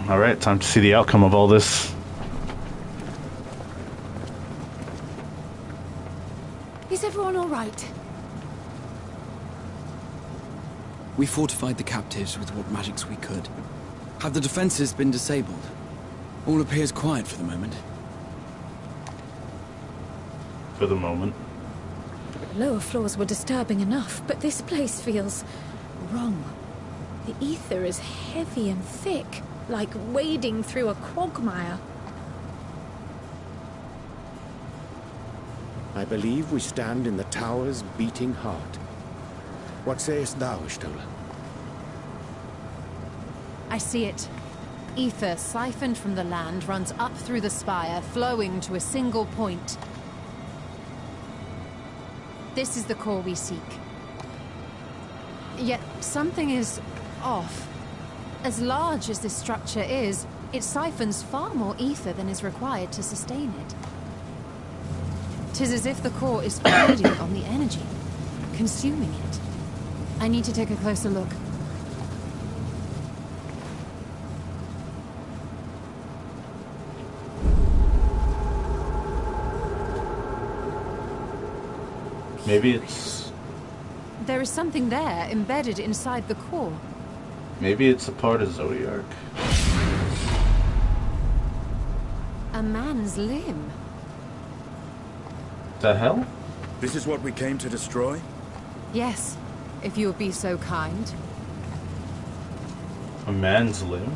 Alright, time to see the outcome of all this. Is everyone all right? We fortified the captives with what magics we could. Have the defenses been disabled? All appears quiet for the moment. For the moment. Lower floors were disturbing enough, but this place feels wrong. The ether is heavy and thick, like wading through a quagmire. I believe we stand in the tower's beating heart. What sayest thou, Stola? I see it. Ether siphoned from the land runs up through the spire, flowing to a single point. This is the core we seek. Yet something is off. As large as this structure is, it siphons far more ether than is required to sustain it. 'Tis as if the core is feeding on the energy, consuming it. I need to take a closer look. Maybe it's... There is something there, embedded inside the core. Maybe it's a part of Zodiac. A man's limb. The hell? This is what we came to destroy? Yes, if you would be so kind. A man's limb?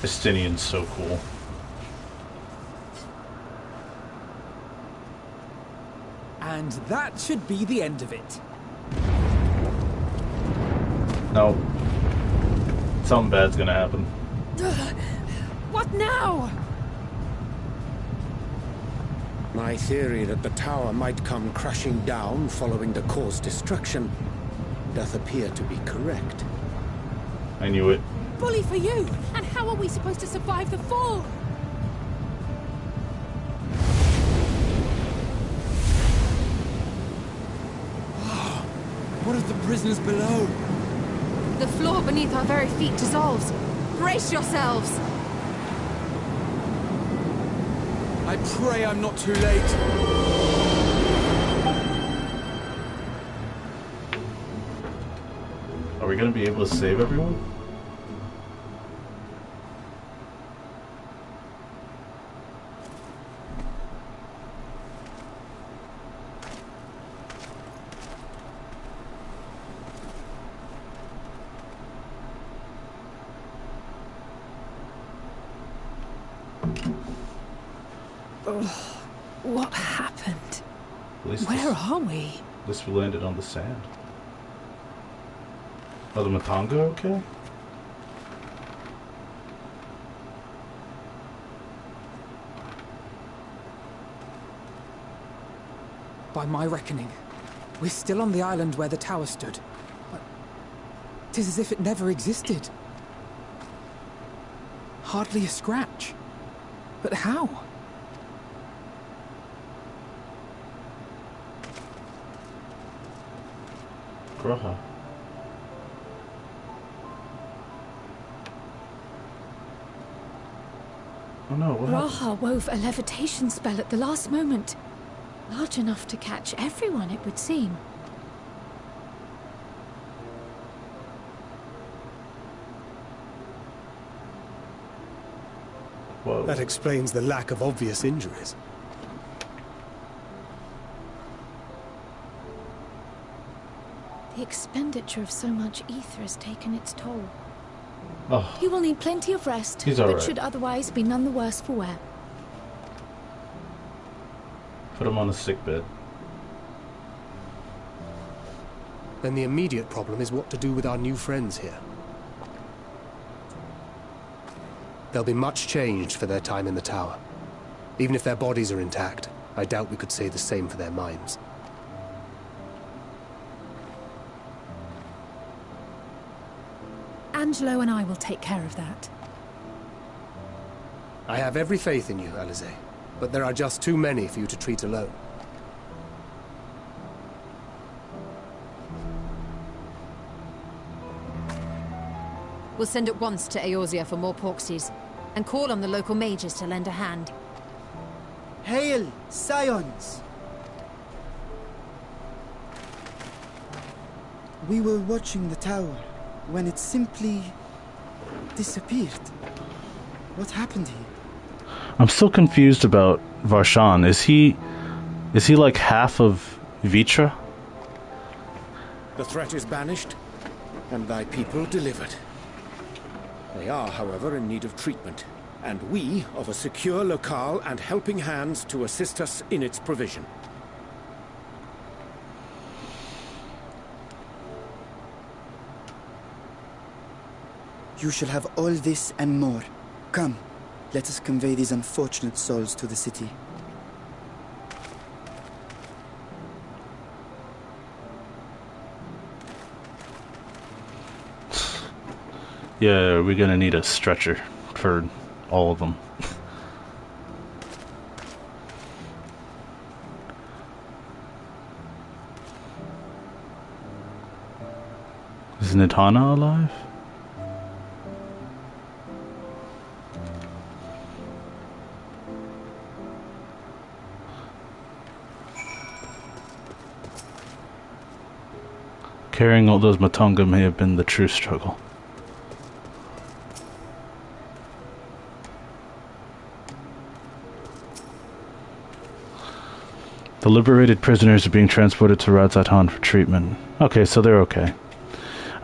Justinian's so cool. And that should be the end of it. No. Something bad's gonna happen. What now? My theory that the tower might come crashing down following the core's destruction doth appear to be correct. I knew it. Bully for you! And how are we supposed to survive the fall? What of the prisoners below? The floor beneath our very feet dissolves. Brace yourselves! I pray I'm not too late. Are we gonna be able to save everyone? What happened? At least Where are we? At least we landed on the sand. Are the Matanga okay? By my reckoning, we're still on the island where the tower stood. But 'tis as if it never existed. Hardly a scratch. But how? Graha. Oh no, what happened? Raha wove a levitation spell at the last moment. Large enough to catch everyone, it would seem. Whoa. That explains the lack of obvious injuries. The expenditure of so much ether has taken its toll. Oh, He will need plenty of rest, He's all but right. should otherwise be none the worse for wear. put him on a sick bed. Then the immediate problem is what to do with our new friends here. They'll be much changed for their time in the tower. Even if their bodies are intact, I doubt we could say the same for their minds. Angelo and I will take care of that. I have every faith in you, Alize, but there are just too many for you to treat alone. We'll send at once to Eorzea for more Porksies, and call on the local mages to lend a hand. Hail, Scions! We were watching the tower when it simply disappeared. What happened here? I'm still confused about Varshan. Is he like half of Vitra? The threat is banished, and thy people delivered. They are, however, in need of treatment, and we of a secure locale and helping hands to assist us in its provision. You shall have all this and more. Come, let us convey these unfortunate souls to the city. Yeah, we're gonna need a stretcher for all of them. Is Nitana alive? Carrying all those Matunga may have been the true struggle. The liberated prisoners are being transported to Radzatan for treatment. Okay, so they're okay.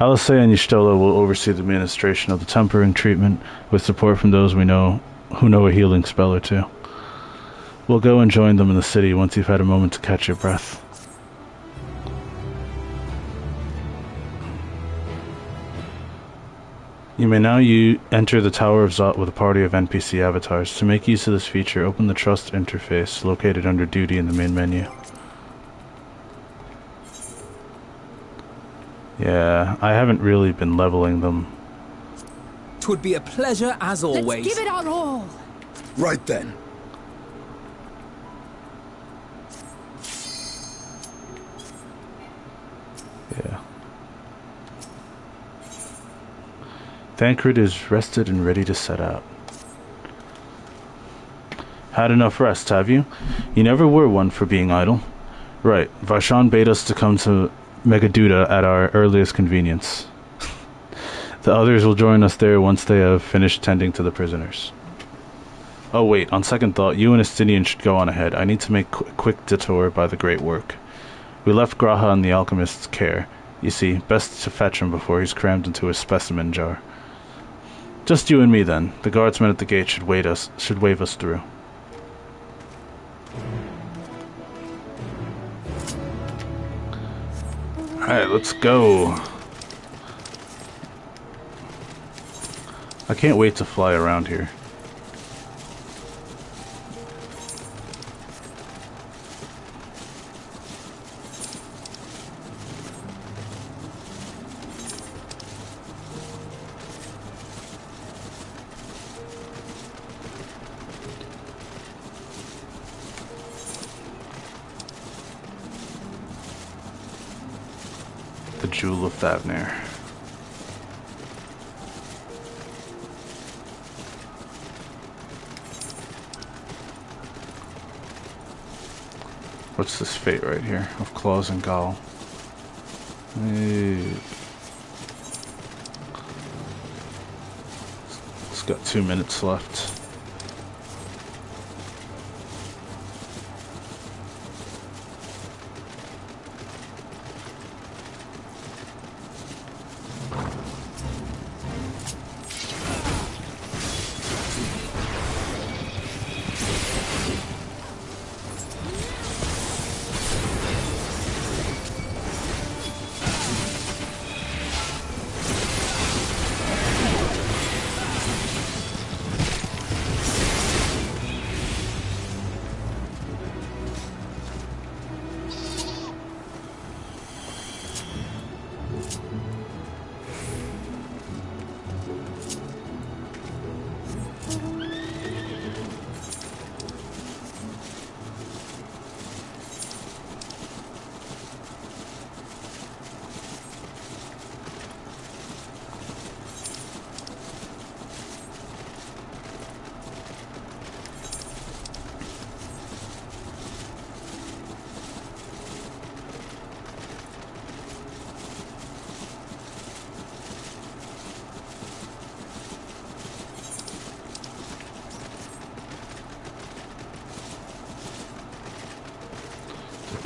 Alice and Y'shtola will oversee the administration of the tempering treatment with support from those we know who know a healing spell or two. We'll go and join them in the city once you've had a moment to catch your breath. You may now enter the Tower of Zot with a party of NPC avatars. To make use of this feature, open the Trust interface located under Duty in the main menu. Yeah, I haven't really been leveling them. 'Twould be a pleasure as always. Let's give it our all. Right then. Yeah. Thancred is rested and ready to set out. Had enough rest, have you? You never were one for being idle. Right, Varshan bade us to come to Megaduda at our earliest convenience. The others will join us there once they have finished tending to the prisoners. Oh wait, on second thought, you and Estinian should go on ahead. I need to make a quick detour by the Great Work. We left Graha in the alchemist's care. You see, best to fetch him before he's crammed into a specimen jar. Just you and me then. The guardsmen at the gate should wave us through. Alright, let's go. I can't wait to fly around here. The Jewel of Thavnir. What's this fate right here? Of Claws and Gall. It's got 2 minutes left.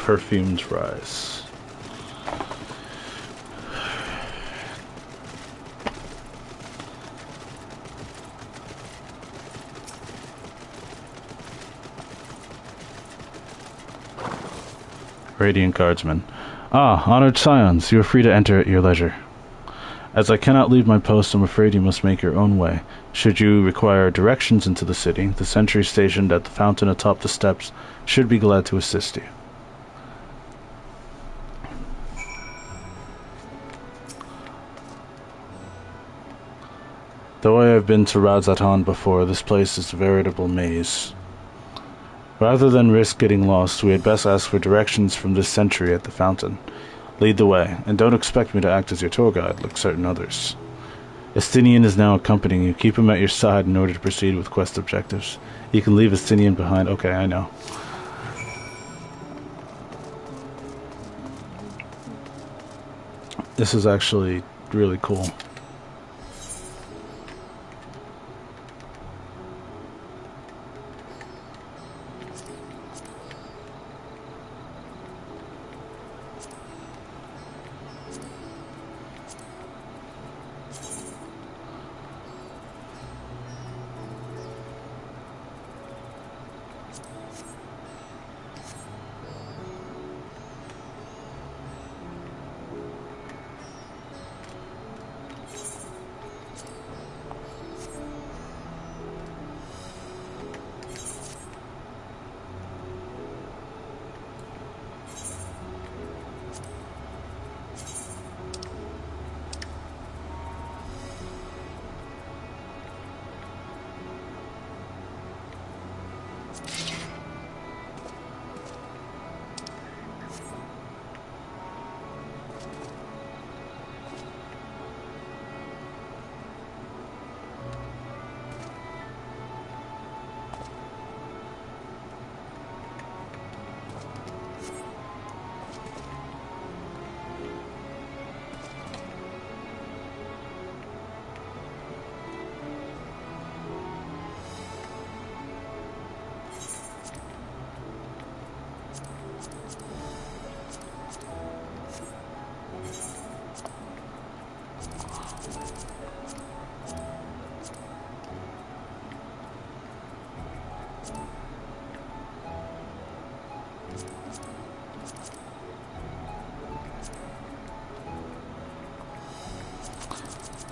perfumed rise. Radiant Guardsman. Ah, honored scions, you are free to enter at your leisure. As I cannot leave my post, I'm afraid you must make your own way. Should you require directions into the city, the sentry stationed at the fountain atop the steps should be glad to assist you. Though I have been to Radzatan before, this place is a veritable maze. Rather than risk getting lost, we had best ask for directions from this sentry at the fountain. Lead the way, and don't expect me to act as your tour guide like certain others. Estinian is now accompanying you. Keep him at your side in order to proceed with quest objectives. You can leave Estinian behind. Okay, I know. This is actually really cool.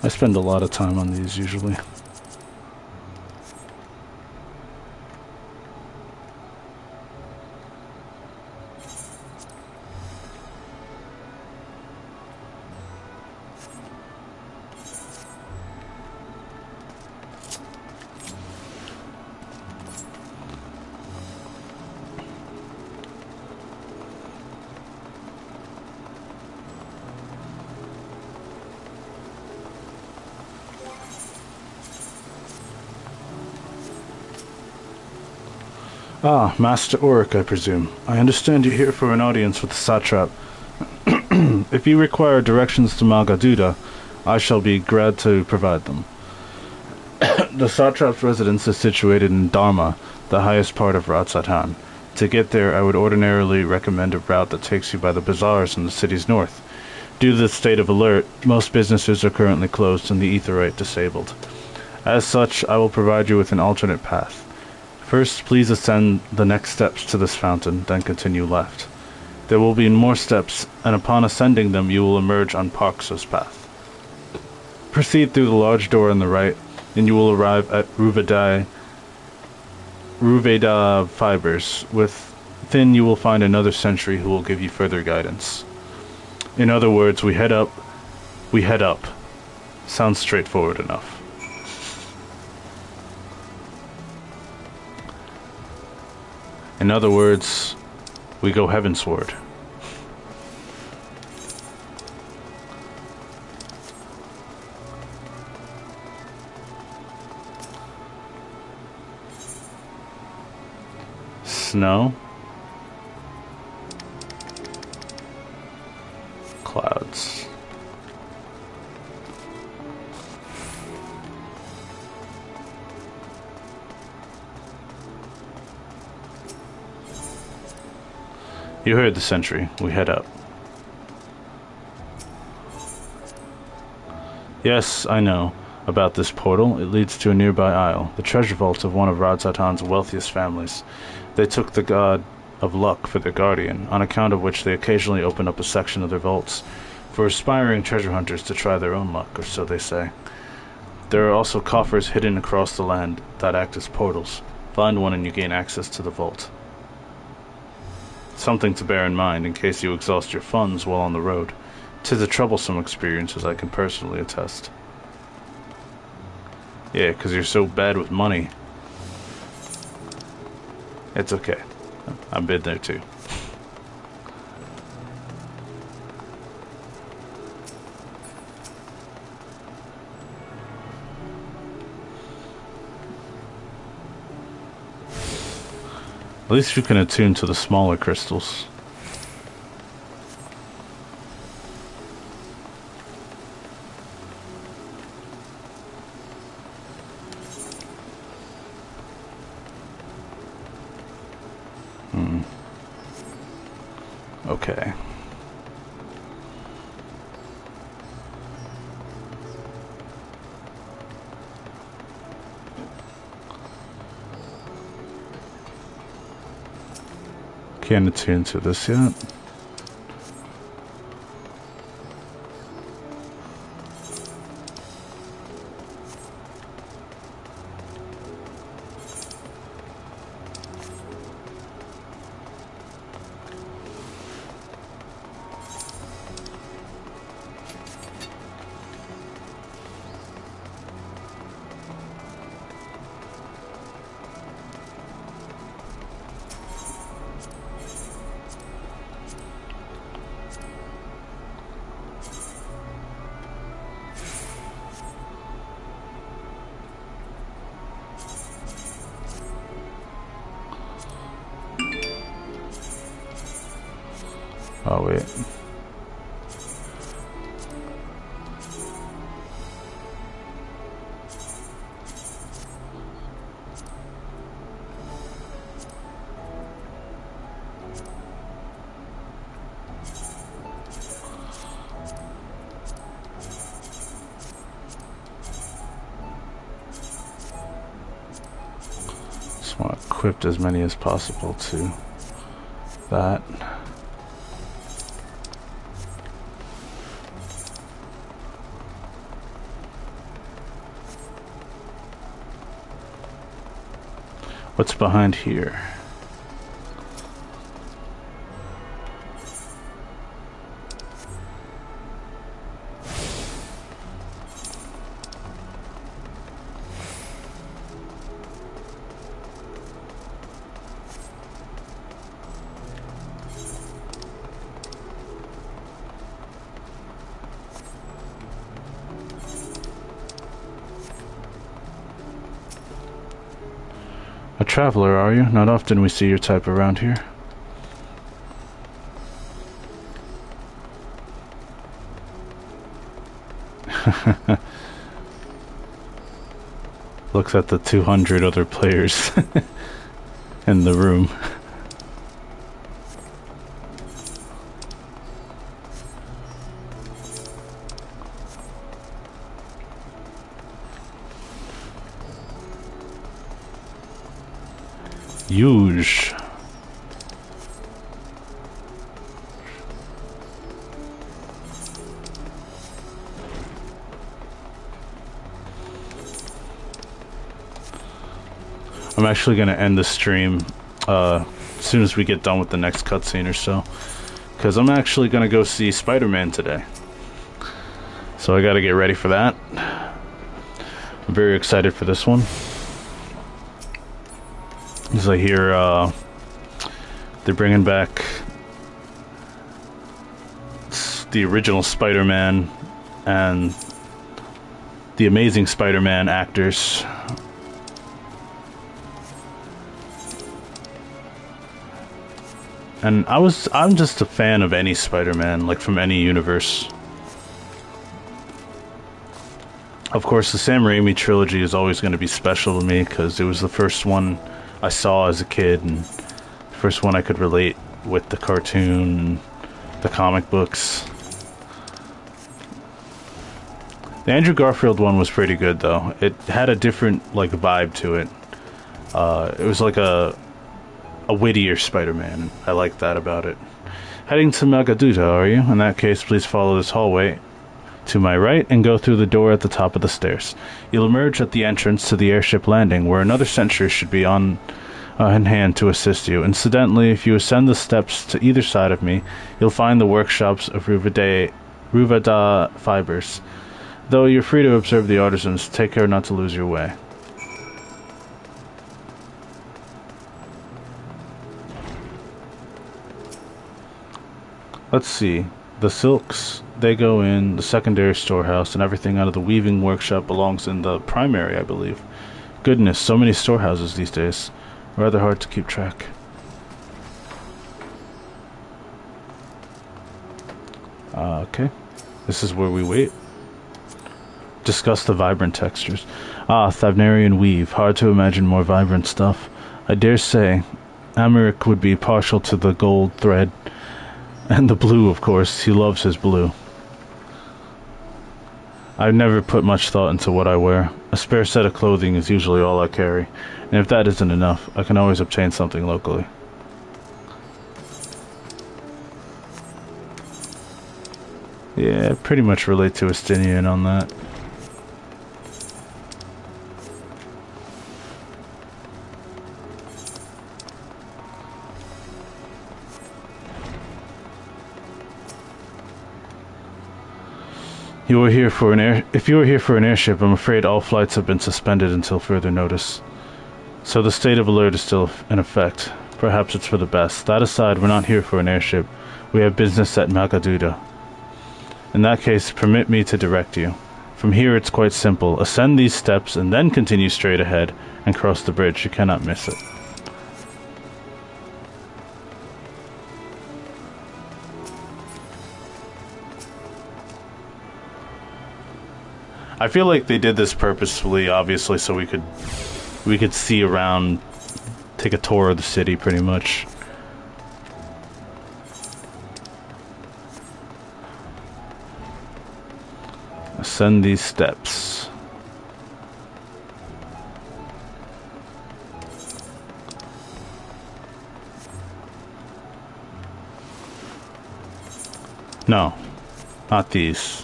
I spend a lot of time on these usually. Ah, Master Oric, I presume. I understand you're here for an audience with the satrap. If you require directions to Magaduda, I shall be glad to provide them. The satrap's residence is situated in Dharma, the highest part of Ratsatan. To get there, I would ordinarily recommend a route that takes you by the bazaars in the city's north. Due to the state of alert, most businesses are currently closed and the Aetheryte disabled. As such, I will provide you with an alternate path. First, please ascend the next steps to this fountain, then continue left. There will be more steps, and upon ascending them, you will emerge on Parkso's path. Proceed through the large door on the right, and you will arrive at Ruveda Fibers. Within, you will find another sentry who will give you further guidance. In other words, we head up. Sounds straightforward enough. In other words, we go heavensward. Snow. Clouds. You heard the sentry. We head out. Yes, I know about this portal. It leads to a nearby isle, the treasure vault of one of Radz-at-Han's wealthiest families. They took the god of luck for their guardian, on account of which they occasionally open up a section of their vaults for aspiring treasure hunters to try their own luck, or so they say. There are also coffers hidden across the land that act as portals. Find one and you gain access to the vault. Something to bear in mind in case you exhaust your funds while on the road. 'Tis a troublesome experience, as I can personally attest. Yeah, 'cause you're so bad with money. It's okay. I've been there too. At least you can attune to the smaller crystals. Okay. Can't attune to this yet. Oh, wait. Just want to equip as many as possible to that. What's behind here? A traveler, are you? Not often we see your type around here. Looks at the 200 other players in the room. Huge. I'm actually going to end the stream as soon as we get done with the next cutscene or so, because I'm actually going to go see Spider-Man today. So I got to get ready for that. I'm very excited for this one. As I hear they're bringing back the original Spider-Man and the Amazing Spider-Man actors. And I'm just a fan of any Spider-Man, like from any universe. Of course, the Sam Raimi trilogy is always going to be special to me because it was the first one I saw as a kid and the first one I could relate with the cartoon and the comic books. The Andrew Garfield one was pretty good, though. It had a different, like, vibe to it. It was like a wittier Spider-Man. I like that about it. Heading to Magaduta, are you? In that case, please follow this hallway to my right and go through the door at the top of the stairs. You'll emerge at the entrance to the airship landing, where another sentry should be on hand to assist you. Incidentally, if you ascend the steps to either side of me, you'll find the workshops of Ruvada Fibers. Though you're free to observe the artisans, take care not to lose your way. Let's see. The silks, they go in the secondary storehouse, and everything out of the weaving workshop belongs in the primary, I believe. Goodness, so many storehouses these days. Rather hard to keep track. Okay. This is where we wait. Discuss the vibrant textures. Ah, Thavnarian weave. Hard to imagine more vibrant stuff. I dare say Americ would be partial to the gold thread. And the blue, of course. He loves his blue. I've never put much thought into what I wear. A spare set of clothing is usually all I carry. And if that isn't enough, I can always obtain something locally. Yeah, pretty much relate to Estinian on that. If you are here for an airship, I'm afraid all flights have been suspended until further notice. So the state of alert is still in effect. Perhaps it's for the best. That aside, we're not here for an airship. We have business at Magaduda. In that case, permit me to direct you. From here it's quite simple. Ascend these steps and then continue straight ahead and cross the bridge. You cannot miss it. I feel like they did this purposefully, obviously, so we could see around, take a tour of the city, pretty much. Ascend these steps. No, not these.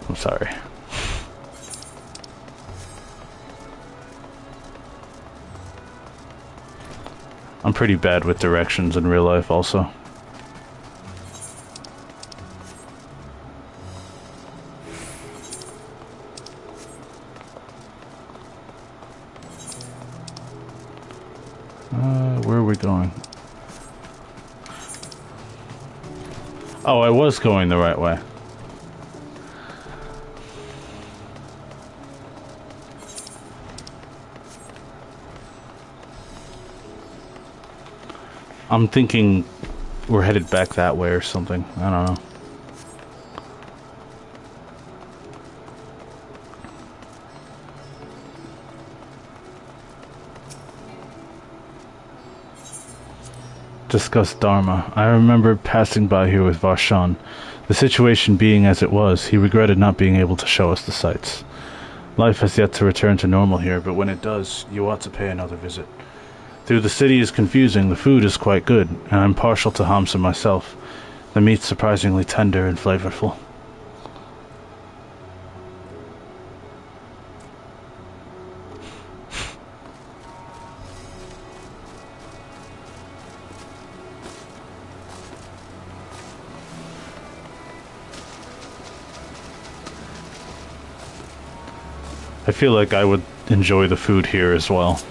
I'm sorry. I'm pretty bad with directions in real life also. Where are we going? Oh, I was going the right way. I'm thinking we're headed back that way or something. I don't know. Discuss Dharma. I remember passing by here with Varshan. The situation being as it was, he regretted not being able to show us the sights. Life has yet to return to normal here, but when it does, you ought to pay another visit. Though the city is confusing, the food is quite good, and I'm partial to Hamsa myself. The meat's surprisingly tender and flavorful. I feel like I would enjoy the food here as well.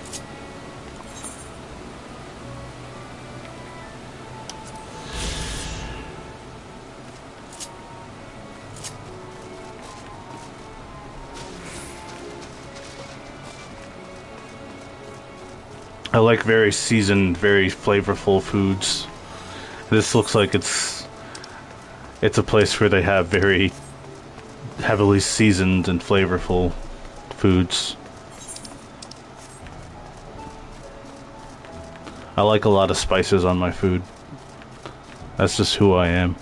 I like very seasoned, very flavorful foods. This looks like it's a place where they have very heavily seasoned and flavorful foods. I like a lot of spices on my food. That's just who I am.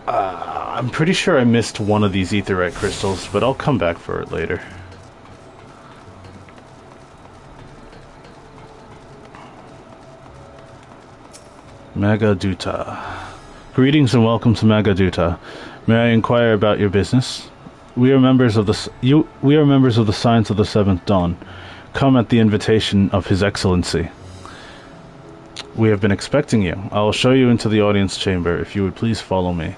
I'm pretty sure I missed one of these aetheryte crystals, but I'll come back for it later. Magaduta. Greetings and welcome to Magaduta. May I inquire about your business? We are members of the Science of the Seventh Dawn. Come at the invitation of His Excellency. We have been expecting you. I will show you into the audience chamber. If you would please follow me.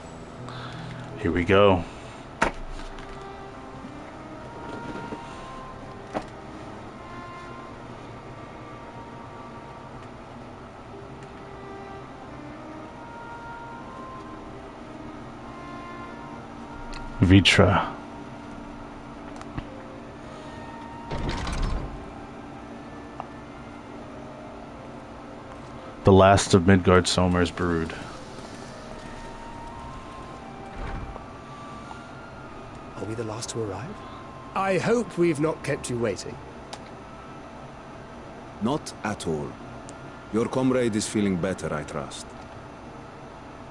Here we go. Vitra. The last of Midgard Somer's brood. Are we the last to arrive? I hope we've not kept you waiting. Not at all. Your comrade is feeling better, I trust.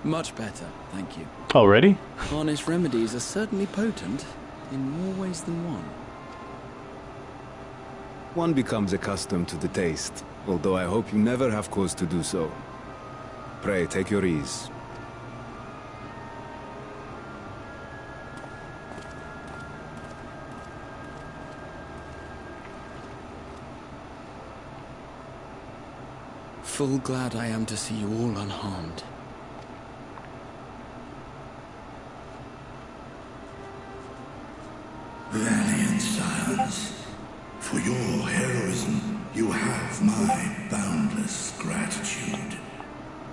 Much better, thank you. Already? Harness remedies are certainly potent, in more ways than one. One becomes accustomed to the taste, although I hope you never have cause to do so. Pray, take your ease. Full glad I am to see you all unharmed. Valiant scions, for your heroism, you have my boundless gratitude.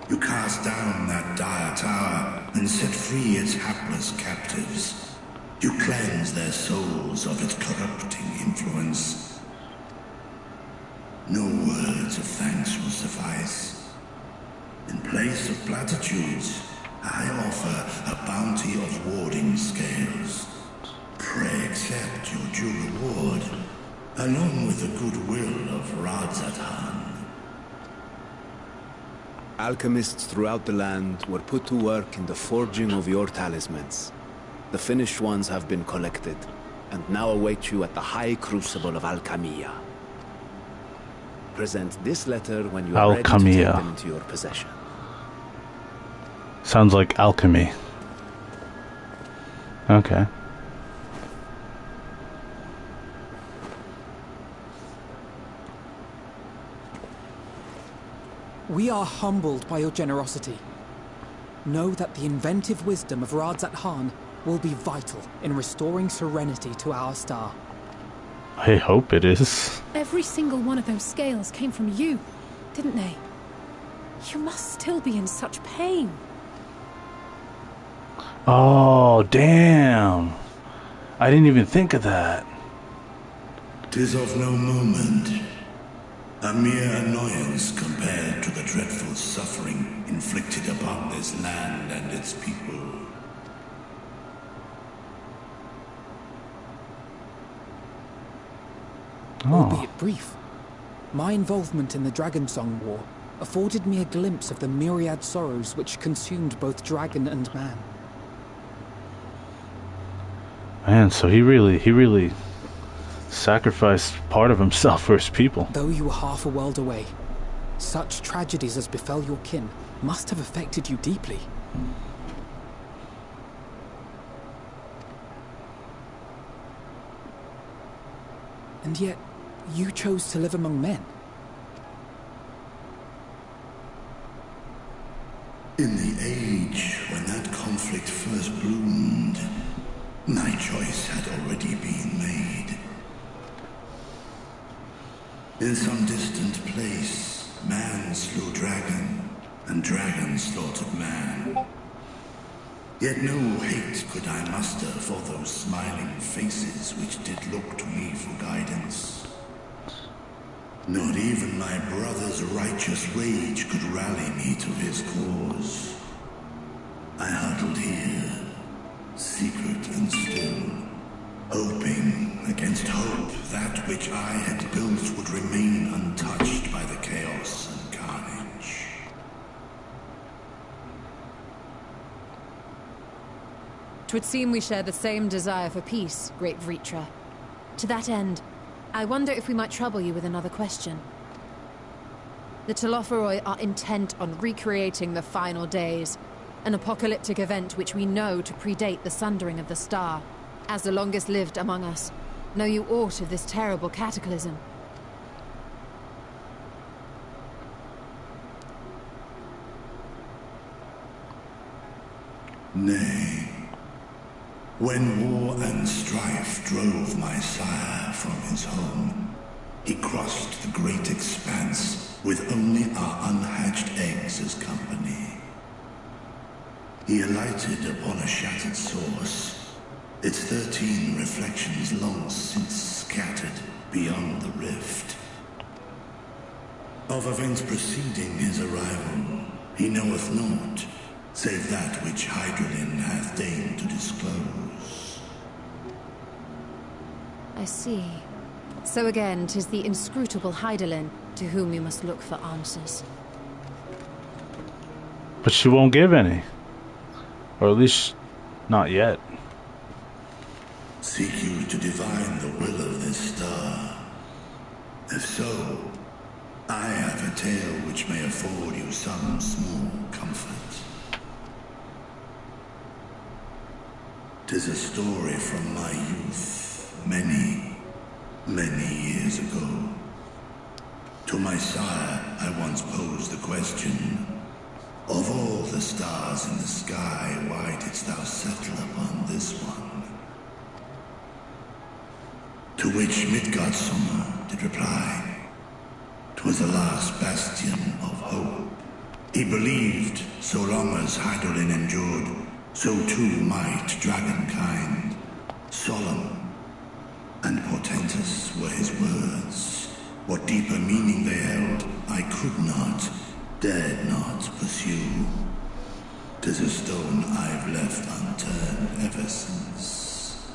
You cast down that dire tower and set free its hapless captives. You cleanse their souls of its corrupting influence. No words of thanks will suffice. In place of platitudes, I offer a bounty of warding scales. Pray accept your due reward, along with the goodwill of Radzatan. Alchemists throughout the land were put to work in the forging of your talismans. The finished ones have been collected, and now await you at the high crucible of Alchemia. Present this letter when you are ready to take them into your possession. Sounds like alchemy. Okay. We are humbled by your generosity. Know that the inventive wisdom of Radzat will be vital in restoring serenity to our star. I hope it is. Every single one of those scales came from you, didn't they? You must still be in such pain. Oh, damn. I didn't even think of that. 'Tis of no moment. A mere annoyance compared to the dreadful suffering inflicted upon this land and its people. Albeit brief, my involvement in the Dragonsong War afforded me a glimpse of the myriad sorrows which consumed both dragon and man. Man, so he really sacrificed part of himself for his people. Though you were half a world away, such tragedies as befell your kin must have affected you deeply. And yet, you chose to live among men. In the age when that conflict first bloomed, my choice had already been made. In some distant place, man slew dragon, and dragon slaughtered man. Yet no hate could I muster for those smiling faces which did look to me for guidance. Not even my brother's righteous rage could rally me to his cause. I huddled here, secret and still, hoping against hope, that which I had built would remain untouched by the chaos and carnage. Twould seem we share the same desire for peace, great Vritra. To that end, I wonder if we might trouble you with another question. The Telophoroi are intent on recreating the final days, an apocalyptic event which we know to predate the sundering of the star. As the longest lived among us, know you aught of this terrible cataclysm? Nay. When war and strife drove my sire from his home, he crossed the great expanse with only our unhatched eggs as company. He alighted upon a shattered source, its 13 reflections long since scattered beyond the rift. Of events preceding his arrival, he knoweth naught, save that which Hydralin hath deigned to disclose. I see. So again, 'tis the inscrutable Hydralin to whom you must look for answers. But she won't give any. Or at least, not yet. Seek you to divine the will of this star? If so, I have a tale which may afford you some small comfort. 'Tis a story from my youth, many, many years ago. To my sire, I once posed the question, of all the stars in the sky, why didst thou settle upon this one? To which Midgardsummer did reply, 'twas the last bastion of hope. He believed, so long as Hydralin endured, so too might dragonkind. Solemn and portentous were his words. What deeper meaning they held, I could not, dared not pursue. 'Tis a stone I've left unturned ever since.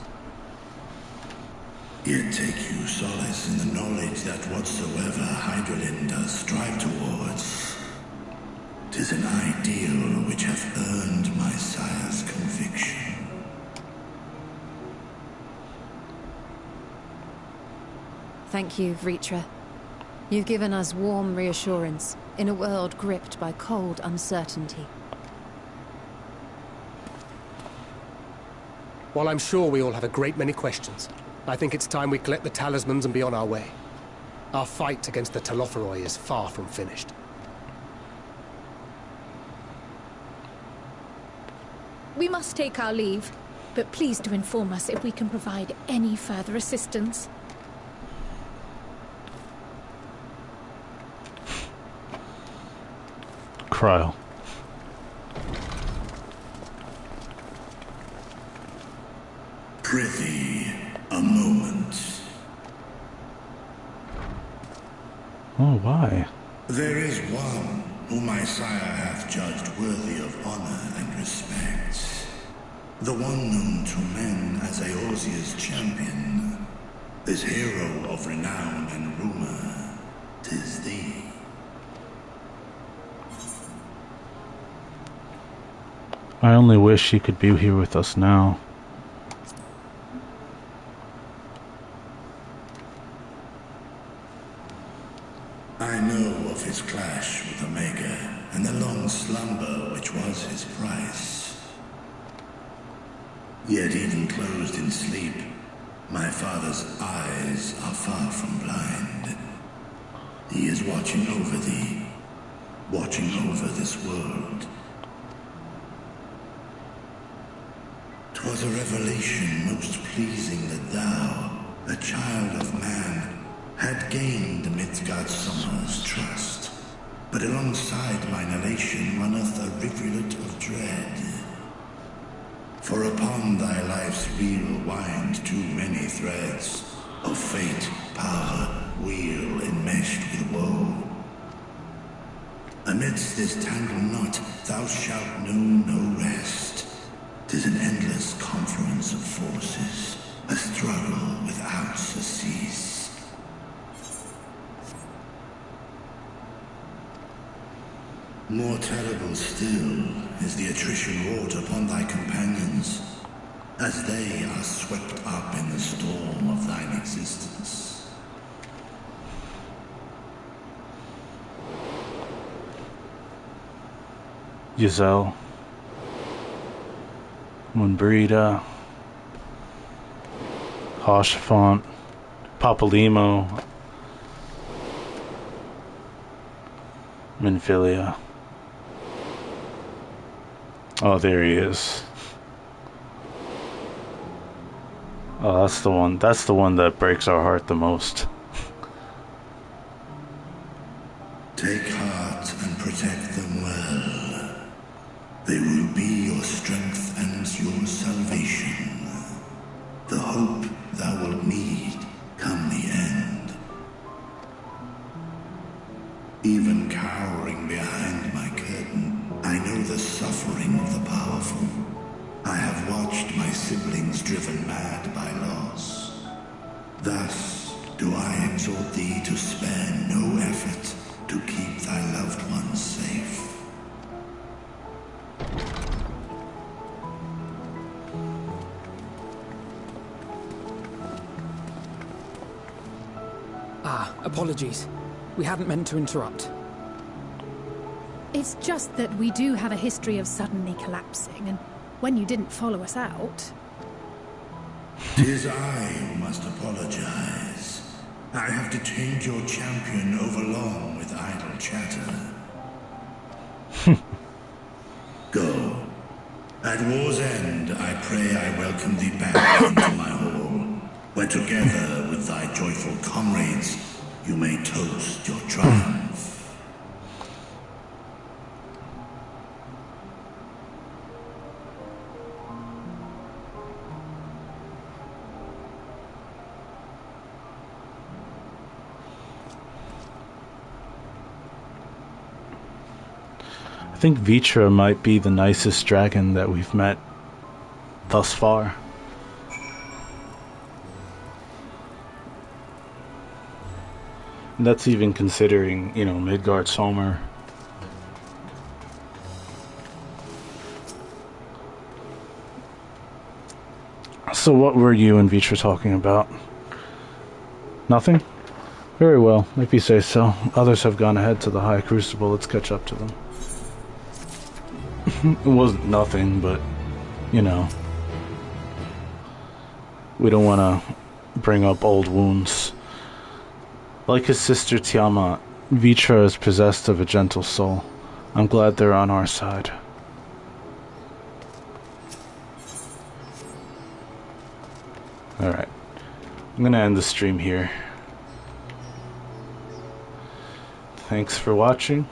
Yet take you solace in the knowledge that whatsoever Hydralin does strive towards, 'tis an ideal which hath earned my sire's conviction. Thank you, Vritra. You've given us warm reassurance in a world gripped by cold uncertainty. While I'm sure we all have a great many questions, I think it's time we collect the talismans and be on our way. Our fight against the Telophoroi is far from finished. We must take our leave, but please do inform us if we can provide any further assistance. Cryo. Prithee, a moment. Oh, why? There is one whom my sire hath judged worthy of honor and respect. The one known to men as Eorzea's champion. This hero of renown and rumor, 'tis thee. I only wish he could be here with us now. I know of his clash with Omega, and the long slumber which was his price. Yet even closed in sleep, my father's eyes are far from blind. He is watching over thee, watching over this world. 'Twas a revelation most pleasing that thou, a child of man, had gained Midgardsummer's trust. But alongside mine elation runneth a rivulet of dread. For upon thy life's reel wind too many threads of fate, power, wheel enmeshed with woe. Amidst this tangled knot thou shalt know no rest. 'Tis an endless confluence of forces, a struggle without More terrible still is the attrition wrought upon thy companions, as they are swept up in the storm of thine existence. Giselle, Munbrida, Hoshafont, Papalimo, Minfilia. Oh, there he is. Oh, that's the one. That's the one that breaks our heart the most. Take heart and protect them well. They will be your strength and your salvation. The hope thou wilt need come the end. Even cowering behind my curtain, I know the suffering of the powerful. I have watched my siblings driven mad by loss. Thus do I exhort thee to spare no effort to keep thy loved ones safe. Apologies. We hadn't meant to interrupt. It's just that we do have a history of suddenly collapsing, and when you didn't follow us out... 'Tis I who must apologize. I have detained your champion overlong with idle chatter. Go. At war's end, I pray I welcome thee back into my hall, where together with thy joyful comrades, you may toast your triumph. I think Vitra might be the nicest dragon that we've met thus far. And that's even considering, you know, Midgard's Homer. So what were you and Vitra talking about? Nothing? Very well, if you say so. Others have gone ahead to the High Crucible. Let's catch up to them. It wasn't nothing, but, you know, we don't want to bring up old wounds. Like his sister Tiamat, Vitra is possessed of a gentle soul. I'm glad they're on our side. Alright, I'm gonna end the stream here. Thanks for watching.